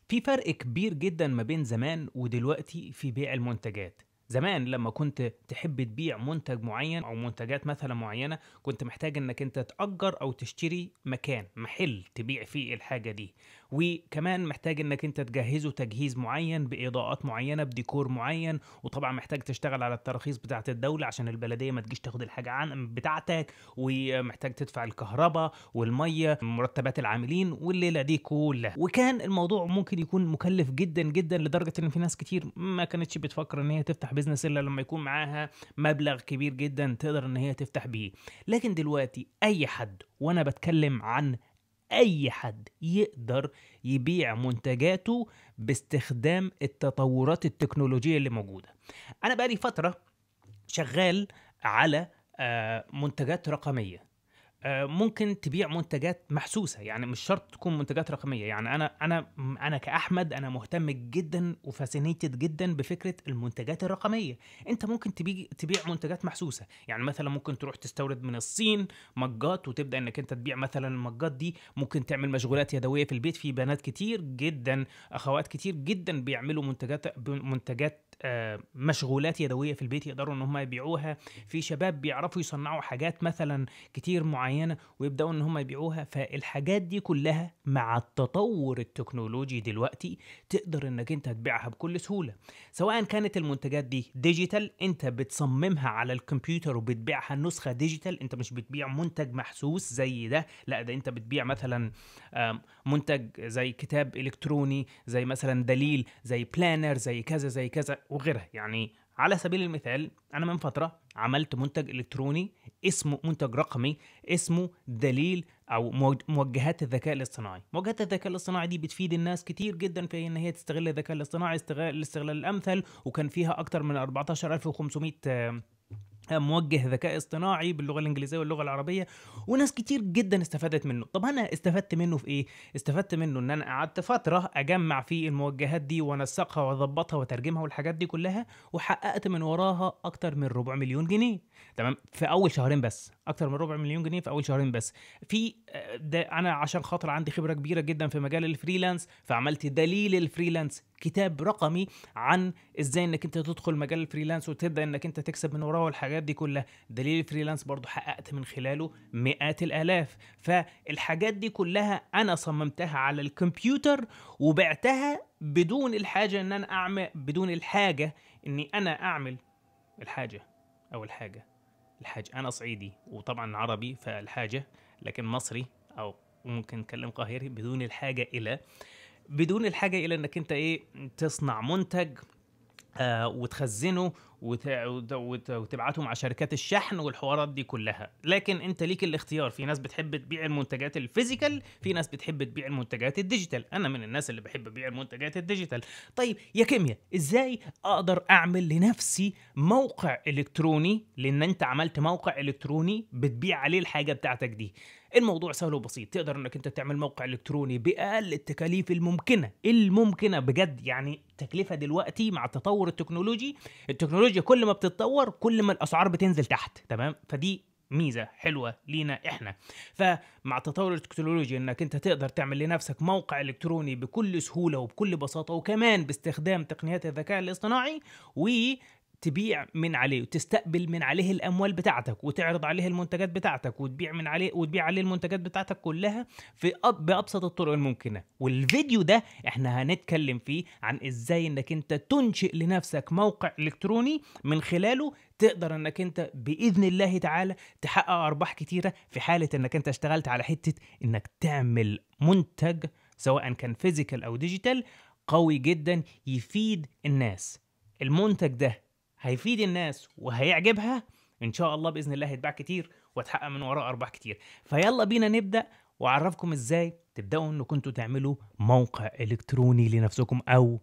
في فرق كبير جدًا ما بين زمان ودلوقتي في بيع المنتجات. زمان لمّا كنت تحب تبيع منتج معيّن أو منتجات مثلًا معيّنة، كنت محتاج إنّك أنت تأجّر أو تشتري مكان، محل تبيع فيه الحاجة دي، وكمان محتاج إنّك أنت تجهّزه تجهيز معيّن، بإضاءات معيّنة، بديكور معيّن، وطبعًا محتاج تشتغل على التراخيص بتاعة الدولة عشان البلدية ما تجيش تاخد الحاجة بتاعتك، ومحتاج تدفع الكهربا والمَيّة، مرتبات العاملين والليلة دي كلّها. وكان الموضوع ممكن يكون مكلف جدًا، جدًا، لدرجة إن في ناس كتير ما كانتش بتفكّر إن هي تفتح business إلا لمّا يكون معاها مبلغ كبير جدًا تقدر إن هي تفتح بيه. لكن دلوقتي أي حد، وأنا باتكلم عن أي حد، يقدر يبيع منتجاته باستخدام التطورات التكنولوجية اللي موجودة. أنا بقى لي فترة شغّال على منتجات رقمية. ممكن تبيع منتجات محسوسة، يعني مش شرط تكون منتجات رقمية، يعني أنا كأحمد أنا مهتم جدًا وfascinated جدًا بفكرة المنتجات الرقمية. أنت ممكن تبيع منتجات محسوسة، يعني مثلًا ممكن تروح تستورد من الصين مجات وتبدأ إنك أنت تبيع مثلًا المجات دي، ممكن تعمل مشغولات يدوية في البيت، في بنات كتير جدًا، أخوات كتير جدًا بيعملوا منتجات مشغولات يدوية في البيت يقدروا إن هم يبيعوها، في شباب بيعرفوا يصنعوا حاجات مثلًا كتير معيّنة ويبدأوا إن هم يبيعوها. فالحاجات دي كلّها مع التطوّر التكنولوجي دلوقتي تقدر إنّك أنت تبيعها بكل سهولة، سواءً كانت المنتجات دي digital أنت بتصممها على الكمبيوتر وبتبيعها نسخة digital، أنت مش بتبيع منتج محسوس زي ده، لأ ده أنت بتبيع مثلًا منتج زي كتاب إلكتروني، زي مثلًا دليل، زي planner، زي كذا، زي كذا وغيرها. يعني على سبيل المثال أنا من فترة عملت منتج إلكتروني اسمه منتج رقمي اسمه دليل أو موجهات الذكاء الاصطناعي. موجهات الذكاء الاصطناعي دي بتفيد الناس كتير جدًا في إن هي تستغل الذكاء الاصطناعي الاستغلال الأمثل، وكان فيها أكتر من 14500 موجه ذكاء اصطناعي باللغة الإنجليزية واللغة العربية، وناس كتير جدًا استفادت منه. طب أنا استفدت منه في إيه؟ استفدت منه إن أنا قعدت فترة أجمّع فيه الموجهات دي وأنسّقها وأضبّطها وأترجمها والحاجات دي كلّها، وحققت من وراها أكتر من ربع مليون جنيه، تمام؟ في أول شهرين بس، أكتر من ربع مليون جنيه في أول شهرين بس. في ده أنا عشان خاطر عندي خبرة كبيرة جدًا في مجال الfreelance، فعملت دليل الfreelance، كتاب رقمي عن إزاي إنك أنت تدخل مجال الفريلانس وتبدأ إنك أنت تكسب من وراه والحاجات دي كلها. دليل الفريلانس برضو حققت من خلاله مئات الآلاف. فالحاجات دي كلها أنا صممتها على الكمبيوتر وبعتها بدون الحاجة إن أنا أعمل، بدون الحاجة إني أنا أعمل الحاجة أو الحاجة. أنا صعيدي وطبعا عربي فالحاجة، لكن مصري أو ممكن نتكلم قاهري. بدون الحاجة إلى إنك أنت إيه، تصنع منتج وتخزّنه وتبعته مع شركات الشحن والحوارات دي كلّها. لكن أنت ليك الاختيار، في ناس بتحب تبيع المنتجات الphysical، في ناس بتحب تبيع المنتجات الdigital. أنا من الناس اللي باحب أبيع المنتجات الdigital. طيب يا كيميا، إزاي أقدر أعمل لنفسي موقع إلكتروني؟ لإن أنت عملت موقع إلكتروني بتبيع عليه الحاجة بتاعتك دي. الموضوع سهل وبسيط، تقدر إنك أنت تعمل موقع إلكتروني بأقل التكاليف الممكنة بجد. يعني التكلفة دلوقتي مع التطور التكنولوجي، التكنولوجيا كل ما بتتطور كل ما الأسعار بتنزل تحت، تمام؟ فدي ميزة حلوة لينا إحنا. فمع تطور التكنولوجيا إنك أنت تقدر تعمل لنفسك موقع إلكتروني بكل سهولة وبكل بساطة، وكمان باستخدام تقنيات الذكاء الاصطناعي، تبيع من عليه وتستقبل من عليه الاموال بتاعتك وتعرض عليه المنتجات بتاعتك وتبيع عليه المنتجات بتاعتك كلها بابسط الطرق الممكنه. والفيديو ده احنا هنتكلم فيه عن ازاي انك انت تنشئ لنفسك موقع الكتروني من خلاله تقدر انك انت باذن الله تعالى تحقق ارباح كتيره، في حاله انك انت اشتغلت على حته انك تعمل منتج سواء كان فيزيكال او ديجيتال قوي جدا يفيد الناس. المنتج ده هيفيد الناس وهيعجبها، ان شاء الله باذن الله هيتباع كتير وتحقق من وراه ارباح كتير. فيلا بينا نبدا واعرفكم ازاي تبداوا انكم كنتوا تعملوا موقع الكتروني لنفسكم او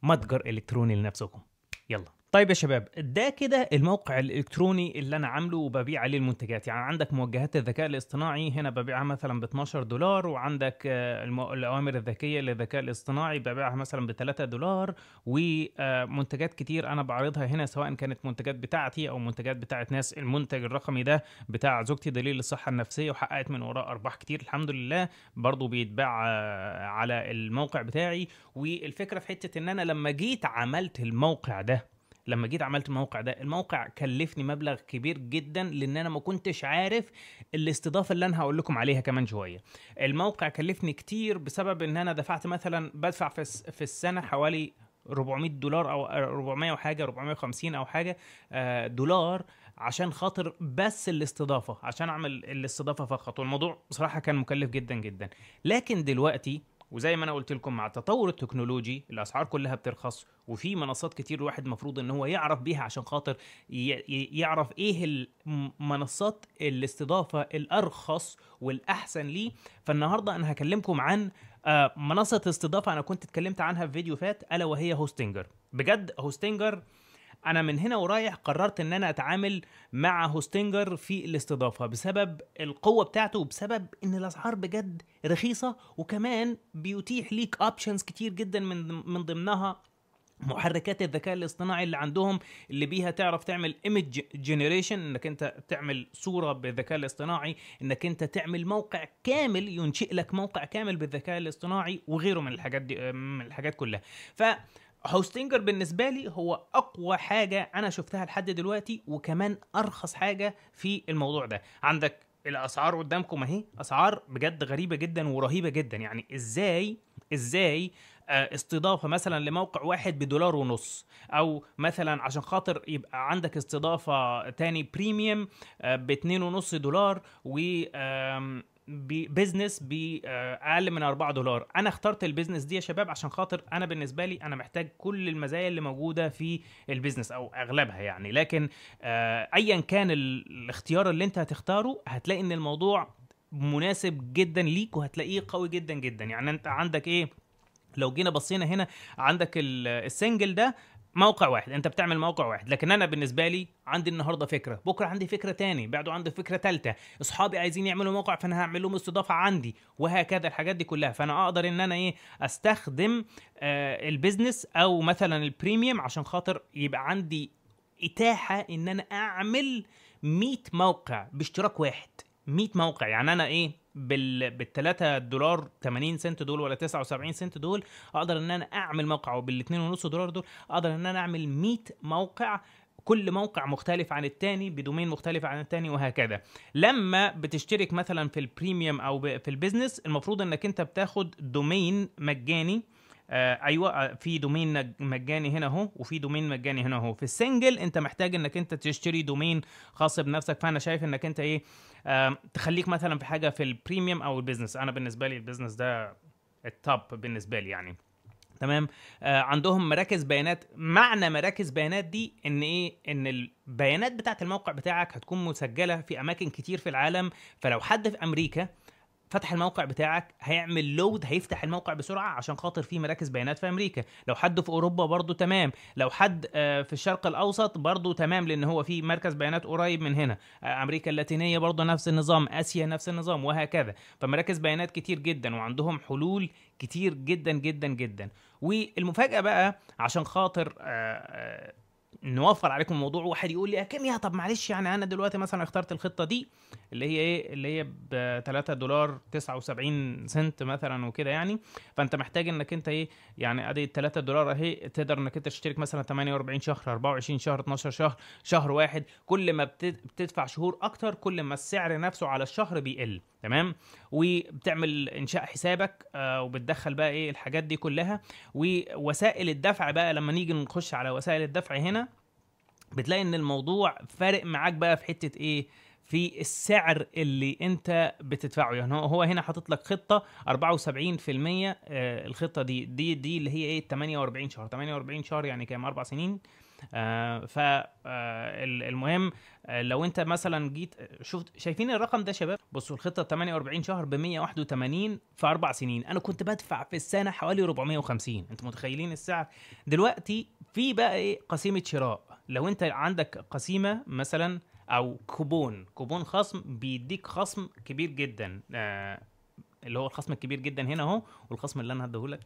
متجر الكتروني لنفسكم. يلا. طيب يا شباب، ده كده الموقع الإلكتروني اللي أنا عامله وببيع عليه المنتجات. يعني عندك موجهات الذكاء الاصطناعي هنا ببيعها مثلا ب 12 دولار، وعندك الأوامر الذكية للذكاء الاصطناعي ببيعها مثلا ب 3 دولار، ومنتجات كتير أنا بعرضها هنا سواء كانت منتجات بتاعتي أو منتجات بتاعت ناس. المنتج الرقمي ده بتاع زوجتي، دليل للصحة النفسية، وحققت من وراه أرباح كتير الحمد لله، برضو بيتباع على الموقع بتاعي. والفكرة في حتة إن أنا لما جيت عملت الموقع ده، الموقع كلفني مبلغ كبير جدا، لان انا ما كنتش عارف الاستضافه اللي انا هقول لكم عليها كمان شويه. الموقع كلفني كتير بسبب ان انا دفعت مثلا، بدفع في السنه حوالي 400 دولار او 400 وحاجه، 450 او حاجه دولار، عشان خاطر بس الاستضافه، عشان اعمل الاستضافه فقط. والموضوع بصراحه كان مكلف جدا جدا. لكن دلوقتي، وزي ما انا قلت لكم، مع التطور التكنولوجي الاسعار كلها بترخص، وفي منصات كتير الواحد المفروض ان هو يعرف بيها عشان خاطر يعرف ايه المنصات الاستضافه الارخص والاحسن ليه. فالنهارده انا هكلمكم عن منصه استضافه انا كنت اتكلمت عنها في فيديو فات، الا وهي هوستنجر. بجد هوستنجر، انا من هنا ورايح قررت ان انا اتعامل مع هوستنجر في الاستضافه بسبب القوه بتاعته، وبسبب ان الاسعار بجد رخيصه، وكمان بيتيح ليك اوبشنز كتير جدا، من ضمنها محركات الذكاء الاصطناعي اللي عندهم، اللي بيها تعرف تعمل ايمج جنريشن، انك انت تعمل صوره بالذكاء الاصطناعي، انك انت تعمل موقع كامل، ينشئ لك موقع كامل بالذكاء الاصطناعي، وغيره من الحاجات دي، من الحاجات كلها. ف هوستنجر بالنسبه لي هو اقوى حاجه انا شفتها لحد دلوقتي، وكمان ارخص حاجه في الموضوع ده. عندك الاسعار قدامكم اهي، اسعار بجد غريبه جدا ورهيبه جدا. يعني ازاي استضافه مثلا لموقع واحد بدولار ونص، او مثلا عشان خاطر يبقى عندك استضافه تاني بريميوم ب2.5 دولار، و بيزنس باقل من 4 دولار. انا اخترت البيزنس دي يا شباب عشان خاطر انا بالنسبه لي انا محتاج كل المزايا اللي موجوده في البيزنس او اغلبها يعني. لكن ايا كان الاختيار اللي انت هتختاره، هتلاقي ان الموضوع مناسب جدا ليك، وهتلاقيه قوي جدا جدا. يعني انت عندك ايه؟ لو جينا بصينا هنا، عندك السنجل ده موقع واحد، انت بتعمل موقع واحد. لكن انا بالنسبه لي عندي النهارده فكره، بكره عندي فكره تاني، بعده عندي فكره ثالثه، اصحابي عايزين يعملوا موقع فانا هعمل لهم استضافه عندي، وهكذا الحاجات دي كلها. فانا اقدر ان انا استخدم البيزنس او مثلا البريميوم عشان خاطر يبقى عندي اتاحه ان انا اعمل 100 موقع باشتراك واحد. 100 موقع، يعني انا بال3 دولار 80 سنت دول ولا 79 سنت دول، اقدر ان انا اعمل موقع، وبال2.5 دولار دول اقدر ان انا اعمل 100 موقع، كل موقع مختلف عن التاني، بدومين مختلف عن التاني، وهكذا. لما بتشترك مثلا في البريميوم او في البيزنس، المفروض انك انت بتاخد دومين مجاني. ايوه، في دومين مجاني هنا اهو، وفي دومين مجاني هنا اهو. في السنجل انت محتاج انك انت تشتري دومين خاص بنفسك. فانا شايف انك انت تخليك مثلا في حاجه في البريميوم او البيزنس. انا بالنسبه لي البيزنس ده التوب بالنسبه لي يعني. تمام. عندهم مراكز بيانات. معنى مراكز بيانات دي ان ان البيانات بتاعت الموقع بتاعك هتكون مسجله في اماكن كتير في العالم. فلو حد في امريكا فتح الموقع بتاعك، هيعمل لود، هيفتح الموقع بسرعه عشان خاطر في مراكز بيانات في امريكا. لو حد في اوروبا برضو تمام، لو حد في الشرق الاوسط برضو تمام، لان هو في مركز بيانات قريب من هنا. امريكا اللاتينيه برضو نفس النظام، اسيا نفس النظام، وهكذا. فمراكز بيانات كتير جدا، وعندهم حلول كتير جدا جدا جدا. والمفاجاه بقى عشان خاطر نوفر عليكم الموضوع، واحد يقول لي يا كيمياء طب معلش، يعني انا دلوقتي مثلا اخترت الخطه دي اللي هي اللي هي ب 3 دولار 79 سنت مثلا وكده يعني. فانت محتاج انك انت يعني ادي 3 دولار اهي، تقدر انك انت تشترك مثلا 48 شهر، 24 شهر، 12 شهر، شهر واحد. كل ما بتدفع شهور اكتر، كل ما السعر نفسه على الشهر بيقل. تمام. وبتعمل انشاء حسابك وبتدخل بقى الحاجات دي كلها. ووسائل الدفع بقى، لما نيجي نخش على وسائل الدفع هنا، بتلاقي ان الموضوع فارق معاك بقى في حتة في السعر اللي انت بتدفعه. يعني هو هنا حاطط لك خطة 74%. الخطة دي اللي هي 48 شهر. 48 شهر يعني كام؟ 4 سنين. فالمهم لو انت مثلا جيت شايفين الرقم ده شباب؟ بصوا الخطه 48 شهر ب 181 في 4 سنين. انا كنت بدفع في السنه حوالي 450. انتوا متخيلين السعر؟ دلوقتي في بقى ايه قسيمه شراء. لو انت عندك قسيمه مثلا او كوبون خصم، بيديك خصم كبير جدا، اللي هو الخصم الكبير جدا هنا اهو. والخصم اللي انا هديهولك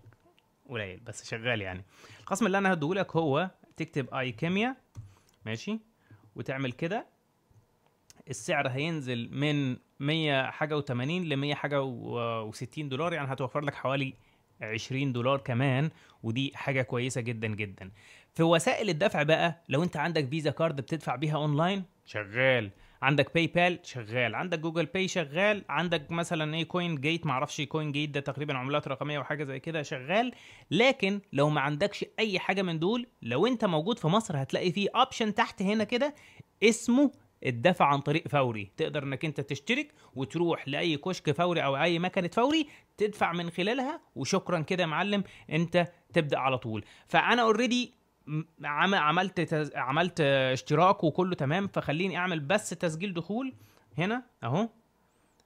قليل بس شغال يعني. الخصم اللي انا هديهولك هو تكتب اي كيميا، ماشي، وتعمل كده. السعر هينزل من 100 حاجه و80 ل 100 حاجه و60 دولار، يعني هتوفر لك حوالي 20 دولار كمان، ودي حاجه كويسه جدا جدا. في وسائل الدفع بقى، لو انت عندك فيزا كارد بتدفع بيها اونلاين، شغال. عندك باي بال شغال، عندك جوجل باي شغال، عندك مثلا ايه كوين جيت، معرفش كوين جيت ده تقريبا عملات رقميه وحاجه زي كده، شغال. لكن لو ما عندكش اي حاجه من دول، لو انت موجود في مصر هتلاقي فيه اوبشن تحت هنا كده اسمه الدفع عن طريق فوري. تقدر انك انت تشترك وتروح لاي كشك فوري او اي مكنه فوري، تدفع من خلالها، وشكرا كده يا معلم، انت تبدا على طول. فانا اوريدي عملت اشتراك وكله تمام، فخليني اعمل بس تسجيل دخول هنا اهو.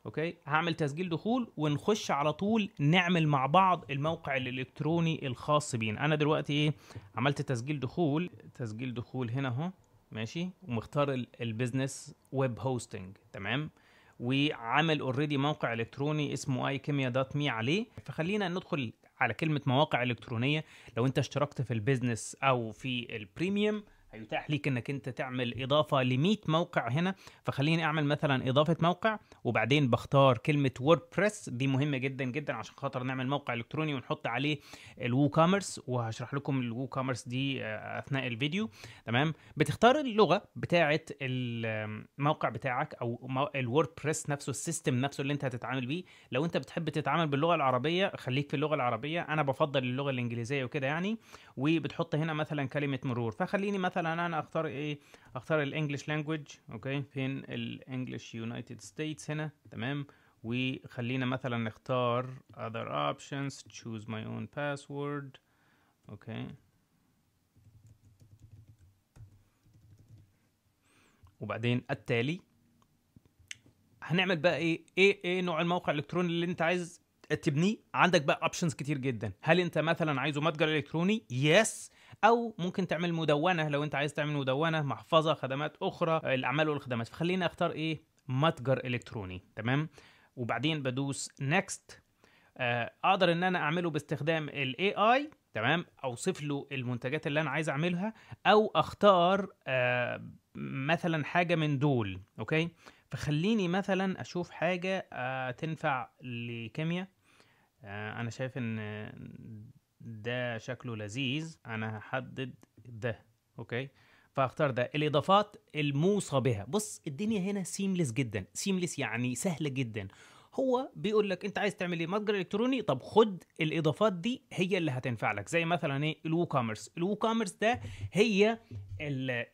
اوكي، هعمل تسجيل دخول ونخش على طول نعمل مع بعض الموقع الالكتروني الخاص بينا. انا دلوقتي ايه، عملت تسجيل دخول هنا اهو، ماشي، ومختار البيزنس ويب هوستنج، تمام، وعامل اوريدي موقع الكتروني اسمه ikemia.me عليه. فخلينا ندخل على كلمة مواقع إلكترونية. لو أنت اشتركت في البيزنس أو في البريميوم، هيتاح ليك انك انت تعمل اضافه ل 100 موقع هنا. فخليني اعمل مثلا اضافه موقع، وبعدين بختار كلمه ووردبريس، دي مهمه جدا جدا عشان خاطر نعمل موقع الكتروني ونحط عليه الوو كوميرس، وهشرح لكم الوو كوميرس دي اثناء الفيديو، تمام. بتختار اللغه بتاعه الموقع بتاعك او الووردبريس نفسه، السيستم نفسه اللي انت هتتعامل بيه. لو انت بتحب تتعامل باللغه العربيه خليك في اللغه العربيه، انا بفضل اللغه الانجليزيه وكده يعني. وبتحط هنا مثلا كلمه مرور، فخليني مثلا انا اختار ايه، اختار الانجليش لانجويج. اوكي، فين الانجليش يونايتد ستيتس هنا، تمام. وخلينا مثلا نختار other options, choose my own password. اوكي، وبعدين التالي هنعمل بقى ايه نوع الموقع الالكتروني اللي انت عايز تبنيه. عندك بقى اوبشنز كتير جدا. هل انت مثلا عايزه متجر الكتروني؟ يس. او ممكن تعمل مدونه، لو انت عايز تعمل مدونه، محفظه، خدمات اخرى، الاعمال والخدمات. فخلينا اختار ايه، متجر الكتروني، تمام. وبعدين بدوس نيكست. اقدر ان انا اعمله باستخدام الاي اي، تمام، اوصف له المنتجات اللي انا عايز اعملها، او اختار مثلا حاجه من دول. اوكي، فخليني مثلا اشوف حاجه تنفع لكيمياء. انا شايف ان ده شكله لذيذ، انا هحدد ده. اوكي، فاختار ده. الاضافات الموصى بها، بص الدنيا هنا سيملس جدا، سيملس يعني سهله جدا. هو بيقول لك انت عايز تعمل ايه، متجر الكتروني، طب خد الاضافات دي هي اللي هتنفع لك. زي مثلا ايه، الوو كوميرس. الوو كوميرس ده هي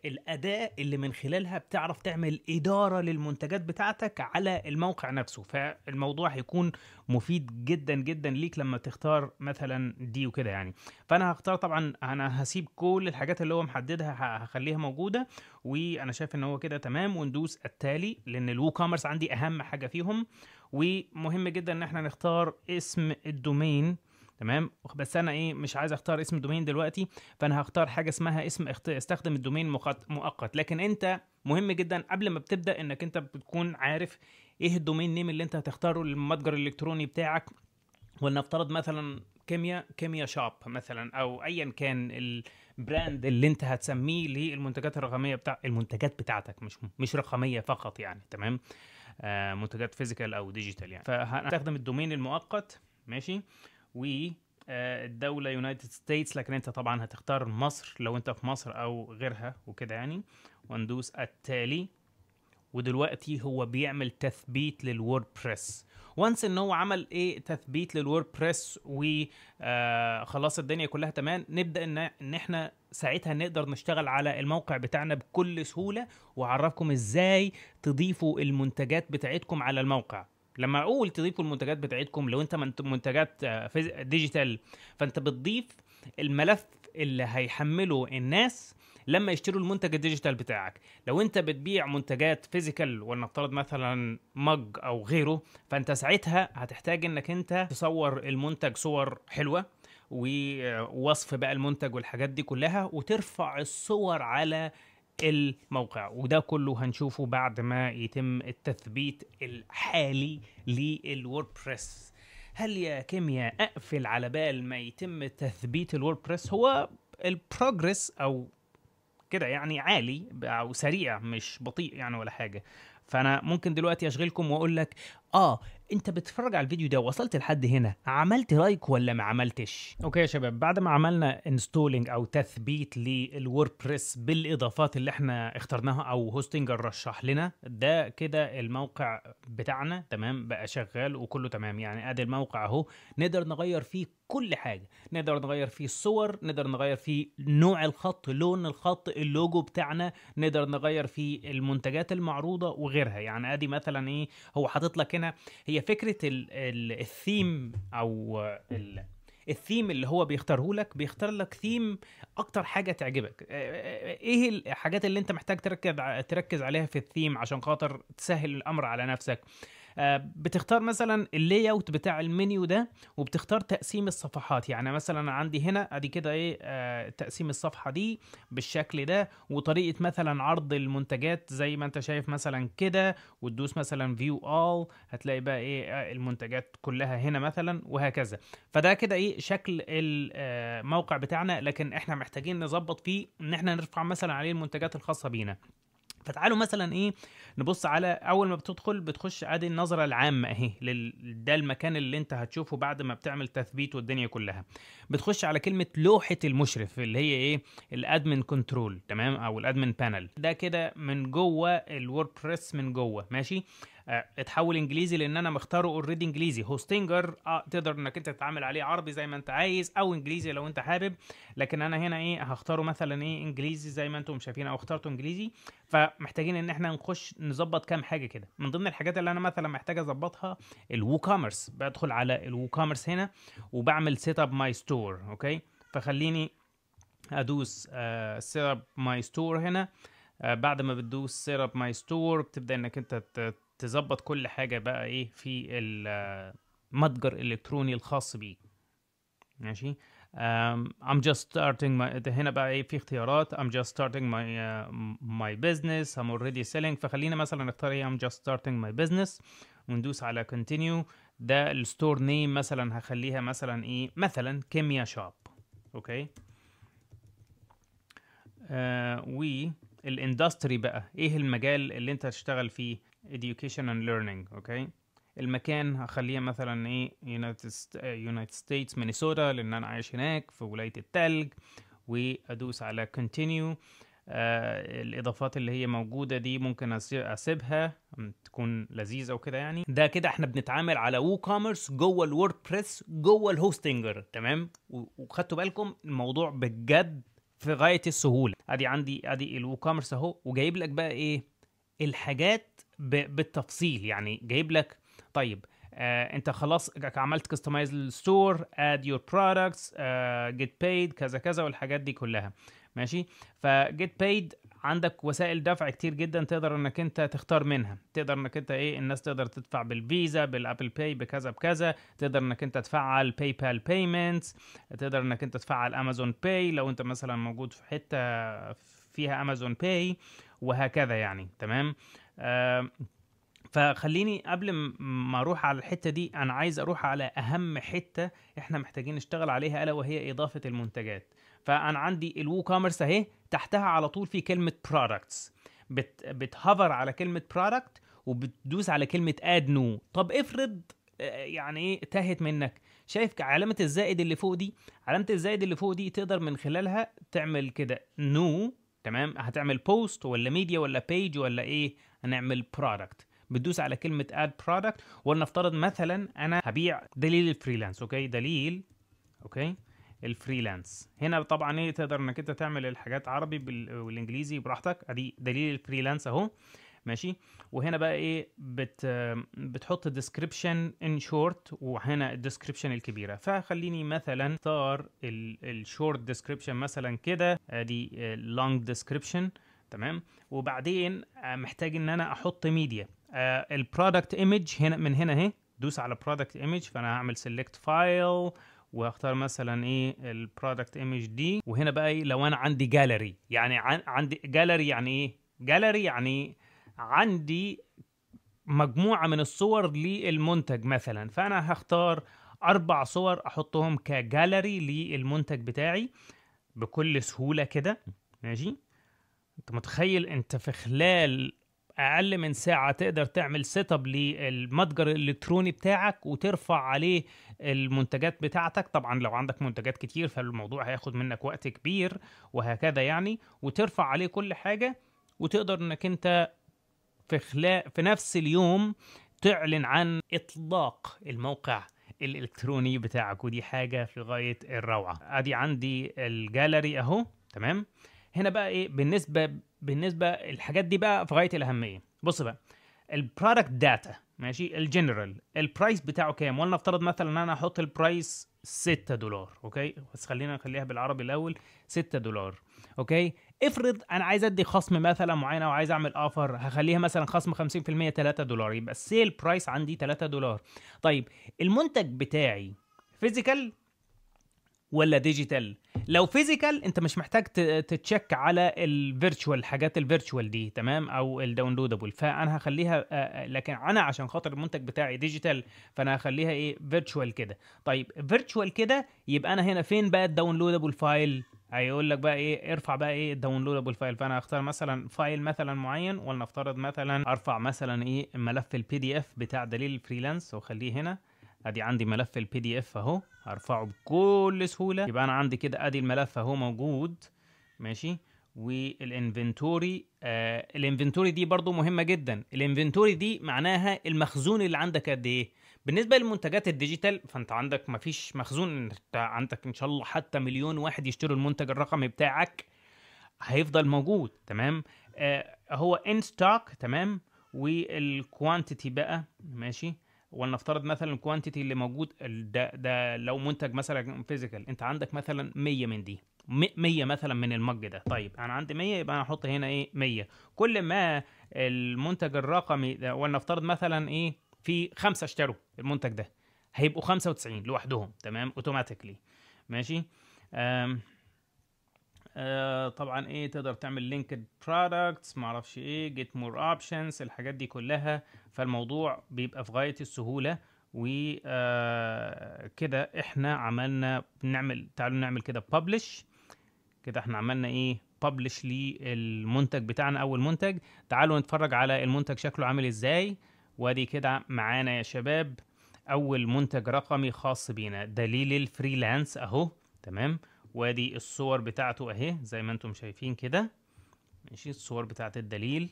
الاداه اللي من خلالها بتعرف تعمل اداره للمنتجات بتاعتك على الموقع نفسه. فالموضوع هيكون مفيد جدا جدا ليك لما تختار مثلا دي وكده يعني. فانا هختار طبعا، انا هسيب كل الحاجات اللي هو محددها هخليها موجوده، وانا شايف ان هو كده تمام. وندوس التالي، لان الوو كوميرس عندي اهم حاجه فيهم. ومهم جدا ان احنا نختار اسم الدومين، تمام. بس انا ايه، مش عايز اختار اسم الدومين دلوقتي، فانا هختار حاجه اسمها اسم استخدم الدومين مؤقت. لكن انت مهم جدا قبل ما بتبدا انك انت بتكون عارف ايه الدومين نيم اللي انت هتختاره للمتجر الالكتروني بتاعك. ولنفترض مثلا كيميا شوب مثلا، او ايا كان البراند اللي انت هتسميه للمنتجات الرقميه المنتجات بتاعتك، مش رقميه فقط يعني، تمام. منتجات فيزيكال او ديجيتال يعني. فهنستخدم الدومين المؤقت، ماشي. و الدولة يونايتد ستيتس، لكن انت طبعا هتختار مصر لو انت في مصر او غيرها وكده يعني. وندوس التالي. ودلوقتي هو بيعمل تثبيت للووردبريس. وانس ان هو عمل ايه، تثبيت للووردبريس وخلاص الدنيا كلها تمام، نبدا ان احنا ساعتها نقدر نشتغل على الموقع بتاعنا بكل سهوله. واعرفكم ازاي تضيفوا المنتجات بتاعتكم على الموقع. لما اقول تضيفوا المنتجات بتاعتكم، لو انت منتجات ديجيتال، فانت بتضيف الملف اللي هيحمله الناس لما يشتروا المنتج الديجيتال بتاعك. لو انت بتبيع منتجات فيزيكال، ولنفترض مثلا مج او غيره، فانت ساعتها هتحتاج انك انت تصور المنتج صور حلوة، ووصف بقى المنتج والحاجات دي كلها، وترفع الصور على الموقع. وده كله هنشوفه بعد ما يتم التثبيت الحالي للووردبريس. هل يا كيمياء اقفل على بال ما يتم تثبيت الووردبريس؟ هو البروجرس او كده يعني عالي او سريع، مش بطيء يعني ولا حاجه. فانا ممكن دلوقتي اشغلكم واقول لك انت بتتفرج على الفيديو ده وصلت لحد هنا، عملت لايك ولا ما عملتش؟ اوكي يا شباب، بعد ما عملنا انستولينج او تثبيت للووردبريس بالاضافات اللي احنا اخترناها او هوستنجر رشح لنا، ده كده الموقع بتاعنا تمام بقى شغال وكله تمام. يعني ادي الموقع اهو، نقدر نغير فيه كل حاجه، نقدر نغير فيه الصور، نقدر نغير فيه نوع الخط، لون الخط، اللوجو بتاعنا، نقدر نغير فيه المنتجات المعروضه وغيرها. يعني ادي مثلا ايه، هو حاطط لك هنا، هي فكره الثيم او الثيم اللي هو بيختاره لك، بيختار لك ثيم اكتر حاجه تعجبك. ايه الحاجات اللي انت محتاج تركز عليها في الثيم عشان خاطر تسهل الامر على نفسك؟ بتختار مثلا اللاي اوت بتاع المنيو ده، وبتختار تقسيم الصفحات. يعني مثلا عندي هنا ادي كده ايه تقسيم الصفحه دي بالشكل ده، وطريقه مثلا عرض المنتجات زي ما انت شايف مثلا كده، وتدوس مثلا فيو اول هتلاقي بقى ايه المنتجات كلها هنا مثلا وهكذا. فده كده ايه شكل الموقع بتاعنا، لكن احنا محتاجين نظبط فيه ان احنا نرفع مثلا عليه المنتجات الخاصه بينا. فتعالوا مثلا ايه نبص على اول ما بتخش ادي النظره العامه اهي ده المكان اللي انت هتشوفه بعد ما بتعمل تثبيت والدنيا كلها. بتخش على كلمه لوحه المشرف اللي هي ايه الادمن كنترول، تمام، او الادمن بانل. ده كده من جوه الووردبريس من جوه، ماشي. اتحول انجليزي لان انا مختاره اوريدي انجليزي. هوستنجر تقدر انك انت تتعامل عليه عربي زي ما انت عايز، او انجليزي لو انت حابب، لكن انا هنا ايه هختاره مثلا ايه انجليزي زي ما انتم شايفين، او اخترته انجليزي. فمحتاجين ان احنا نخش نظبط كام حاجه كده. من ضمن الحاجات اللي انا مثلا محتاج اظبطها الوو كوميرس. بدخل على الوو كوميرس هنا وبعمل سيت اب ماي ستور. اوكي، فخليني ادوس سيت اب ماي ستور هنا. بعد ما بتدوس سيت اب ماي ستور بتبدا انك انت تظبط كل حاجه بقى ايه في المتجر الالكتروني الخاص بيك، ماشي. I'm just starting my هنا بقى ايه في اختيارات. I'm just starting my business. I'm already selling. فخلينا مثلا نختار ايه I'm just starting my business وندوس على continue. ده الستور نيم مثلا هخليها مثلا ايه مثلا كيميا شوب. اوكي. والاندستري بقى ايه المجال اللي انت هتشتغل فيه؟ education and learning. اوكي. المكان هخليها مثلا ايه يونايتد ستيتس مينيسوتا لان انا عايش هناك في ولاية التلج، وادوس على continue. الاضافات اللي هي موجودة دي ممكن اسيبها تكون لذيذة وكده. يعني ده كده احنا بنتعامل على وو كوميرس جوه الووردبريس جوه الهوستنجر، تمام. وخدتوا بالكم الموضوع بجد في غاية السهولة. ادي الوو كوميرس اهو، وجايب لك بقى ايه الحاجات بالتفصيل. يعني جايب لك طيب انت خلاص عملت كستمايز للستور، اد يور برودكتس، جيت بايد كذا كذا والحاجات دي كلها، ماشي. فجيت بايد عندك وسائل دفع كتير جدا تقدر انك انت تختار منها. تقدر انك انت ايه الناس تقدر تدفع بالفيزا، بالابل باي، بكذا بكذا. تقدر انك انت تفعل باي بال بيمنتس، تقدر انك انت تفعل امازون باي لو انت مثلا موجود في حتة فيها امازون باي، وهكذا يعني، تمام. فخليني قبل ما اروح على الحته دي انا عايز اروح على اهم حته احنا محتاجين نشتغل عليها، الا وهي اضافه المنتجات. فانا عندي الوو كوميرس اهي، تحتها على طول في كلمه برودكتس. بتهفر على كلمه برودكت وبتدوس على كلمه اد نو. طب افرض يعني ايه تاهت منك، شايف علامه الزائد اللي فوق دي؟ علامه الزائد اللي فوق دي تقدر من خلالها تعمل كده نو، تمام. هتعمل بوست ولا ميديا ولا بيج ولا ايه؟ هنعمل برودكت. بتدوس على كلمه اد برودكت، ولنفترض مثلا انا هبيع دليل الفريلانس. اوكي، دليل، اوكي، الفريلانس. هنا طبعا ايه تقدر انك انت تعمل الحاجات عربي والانجليزي براحتك. ادي دليل الفريلانس اهو، ماشي. وهنا بقى ايه بتحط ديسكريبشن ان شورت، وهنا الديسكريبشن الكبيره. فخليني مثلا اختار الشورت ديسكريبشن مثلا كده، ادي لونج ديسكريبشن، تمام. وبعدين محتاج ان انا احط ميديا. البرودكت ايمج هنا من هنا اهي، دوس على برودكت ايمج. فانا هعمل سيلكت فايل واختار مثلا ايه البرودكت ايمج دي. وهنا بقى ايه لو انا عندي جاليري، يعني عندي جاليري يعني ايه جاليري؟ يعني عندي مجموعة من الصور للمنتج مثلا، فانا هختار 4 صور احطهم كجاليري للمنتج بتاعي بكل سهولة كده. ماشي. انت متخيل انت في خلال اقل من ساعة تقدر تعمل سيت اب للمتجر الالكتروني بتاعك وترفع عليه المنتجات بتاعتك؟ طبعا لو عندك منتجات كتير فالموضوع هياخد منك وقت كبير وهكذا يعني، وترفع عليه كل حاجة، وتقدر انك انت في نفس اليوم تعلن عن اطلاق الموقع الالكتروني بتاعك، ودي حاجة في غاية الروعة. ادي عندي الجاليري اهو. تمام. هنا بقى ايه بالنسبة الحاجات دي بقى في غاية الأهمية. بص بقى البرودكت داتا، ماشي، الجنرال البرايس بتاعه كام؟ ولنفترض مثلا ان انا احط البرايس $6. اوكي، بس خلينا نخليها بالعربي الاول. $6. اوكي. افرض انا عايز ادي خصم مثلا معين او عايز اعمل اوفر، هخليها مثلا خصم 50% $3، يبقى السيل برايس عندي $3. طيب المنتج بتاعي فيزيكال ولا ديجيتال؟ لو فيزيكال انت مش محتاج تتشيك على الفيرتشوال، الحاجات الفيرتشوال دي تمام، او الداونلودابل، فانا هخليها لكن انا عشان خاطر المنتج بتاعي ديجيتال فانا هخليها ايه فيرتشوال كده. طيب فيرتشوال كده يبقى انا هنا فين بقى الداونلودابل فايل؟ هيقول لك بقى ايه ارفع بقى ايه الداونلودابل فايل، فانا هختار مثلا فايل مثلا معين، ولنفترض مثلا ارفع مثلا ايه ملف البي دي اف بتاع دليل الفريلانس واخليه هنا. ادي عندي ملف البي دي اف اهو، هرفعه بكل سهوله. يبقى انا عندي كده ادي الملف اهو موجود. ماشي. والانفنتوري الانفنتوري دي برضو مهمه جدا. الانفنتوري دي معناها المخزون اللي عندك قد ايه. بالنسبه للمنتجات الديجيتال فانت عندك مفيش مخزون، انت عندك ان شاء الله حتى مليون واحد يشتروا المنتج الرقمي بتاعك هيفضل موجود. تمام. هو ان ستوك. تمام. والكوانتيتي بقى ماشي. ولنفترض مثلا الكوانتيتي اللي موجود ده لو منتج مثلا فيزيكال انت عندك مثلا 100 من دي، 100 مثلا من المج ده. طيب انا عندي 100 يبقى انا احط هنا ايه 100. كل ما المنتج الرقمي ده، ولنفترض مثلا ايه في 5 اشتروا المنتج ده، هيبقوا 95 لوحدهم. تمام اوتوماتيكلي. ماشي. طبعا ايه تقدر تعمل لينكد برودكتس معرفش ايه جيت مور اوبشنز الحاجات دي كلها، فالموضوع بيبقى في غاية السهولة. و كده احنا عملنا تعالوا نعمل كده ببلش. كده احنا عملنا ايه ببلش للمنتج بتاعنا اول منتج. تعالوا نتفرج على المنتج شكله عامل ازاي. وادي كده معانا يا شباب اول منتج رقمي خاص بينا دليل الفريلانس اهو. تمام. وادي الصور بتاعته اهي زي ما انتم شايفين كده. ماشي. الصور بتاعت الدليل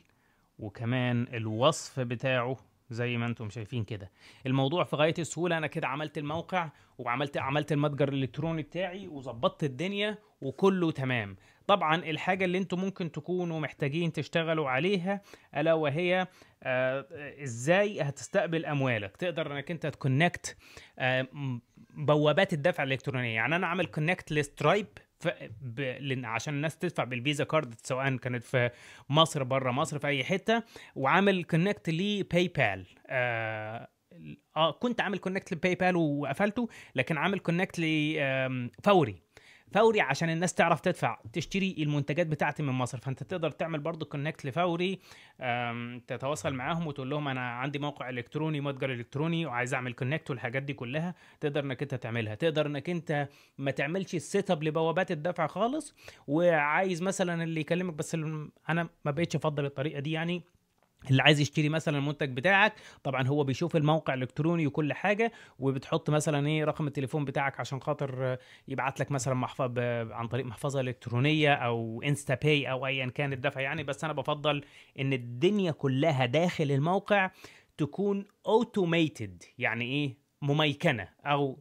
وكمان الوصف بتاعه زي ما انتم شايفين كده. الموضوع في غاية السهولة. انا كده عملت الموقع وعملت المتجر الالكتروني بتاعي وظبطت الدنيا وكله تمام. طبعا الحاجة اللي انتم ممكن تكونوا محتاجين تشتغلوا عليها الا وهي ازاي هتستقبل اموالك. تقدر انك انت تكونكت بوابات الدفع الالكترونية. يعني انا عامل كونكت لسترايب عشان الناس تدفع بالفيزا كارد سواء كانت في مصر بره مصر في اي حته، وعامل كونكت لباي بال. كنت عامل كونكت لباي بال وقفلته، لكن عامل كونكت فوري. فوري عشان الناس تعرف تشتري المنتجات بتاعتي من مصر. فانت تقدر تعمل برضو كونكت لفوري، تتواصل معاهم وتقول لهم انا عندي موقع الكتروني متجر الكتروني وعايز اعمل كونكت والحاجات دي كلها تقدر انك انت تعملها. تقدر انك انت ما تعملش السيت اب لبوابات الدفع خالص، وعايز مثلا اللي يكلمك بس انا ما بقتش افضل الطريقه دي. يعني اللي عايز يشتري مثلا المنتج بتاعك طبعا هو بيشوف الموقع الالكتروني وكل حاجه، وبتحط مثلا ايه رقم التليفون بتاعك عشان خاطر يبعت لك مثلا عن طريق محفظه الكترونيه او انستا باي او ايا كان الدفع يعني. بس انا بفضل ان الدنيا كلها داخل الموقع تكون اوتوميتد، يعني ايه مميكنه او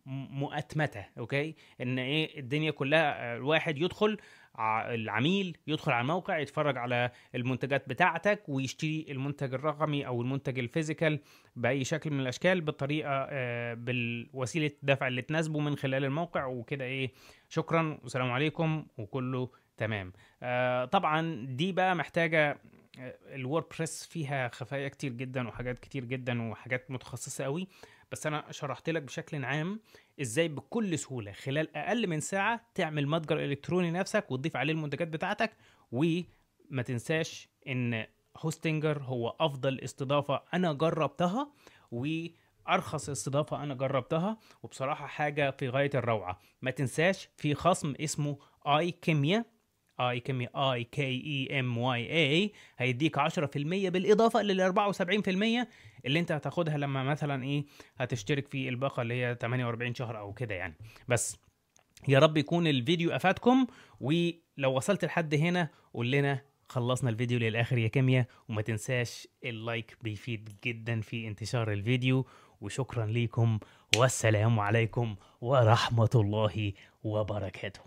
مؤتمته. اوكي. ان ايه الدنيا كلها الواحد يدخل العميل يدخل على الموقع يتفرج على المنتجات بتاعتك ويشتري المنتج الرقمي او المنتج الفيزيكال باي شكل من الاشكال بالطريقه بالوسيله الدفع اللي تناسبه من خلال الموقع وكده. ايه شكرا والسلام عليكم وكله تمام. طبعا دي بقى محتاجه الووردبريس فيها خفايا كتير جدا وحاجات كتير جدا وحاجات متخصصه قوي. بس انا شرحت لك بشكل عام ازاي بكل سهوله خلال اقل من ساعه تعمل متجر الكتروني نفسك وتضيف عليه المنتجات بتاعتك. وما تنساش ان هوستنجر هو افضل استضافه انا جربتها، وارخص استضافه انا جربتها، وبصراحه حاجه في غايه الروعه. ما تنساش في خصم اسمه اي كيميا، اي كيميا اي كي اي ام واي اي، هيديك 10% بالاضافه لل 74% اللي انت هتاخدها لما مثلا ايه هتشترك في الباقه اللي هي 48 شهر او كده يعني. بس يا رب يكون الفيديو افادكم، ولو وصلت لحد هنا قول لنا خلصنا الفيديو للاخر يا كيميا. وما تنساش اللايك بيفيد جدا في انتشار الفيديو. وشكرا ليكم، والسلام عليكم ورحمة الله وبركاته.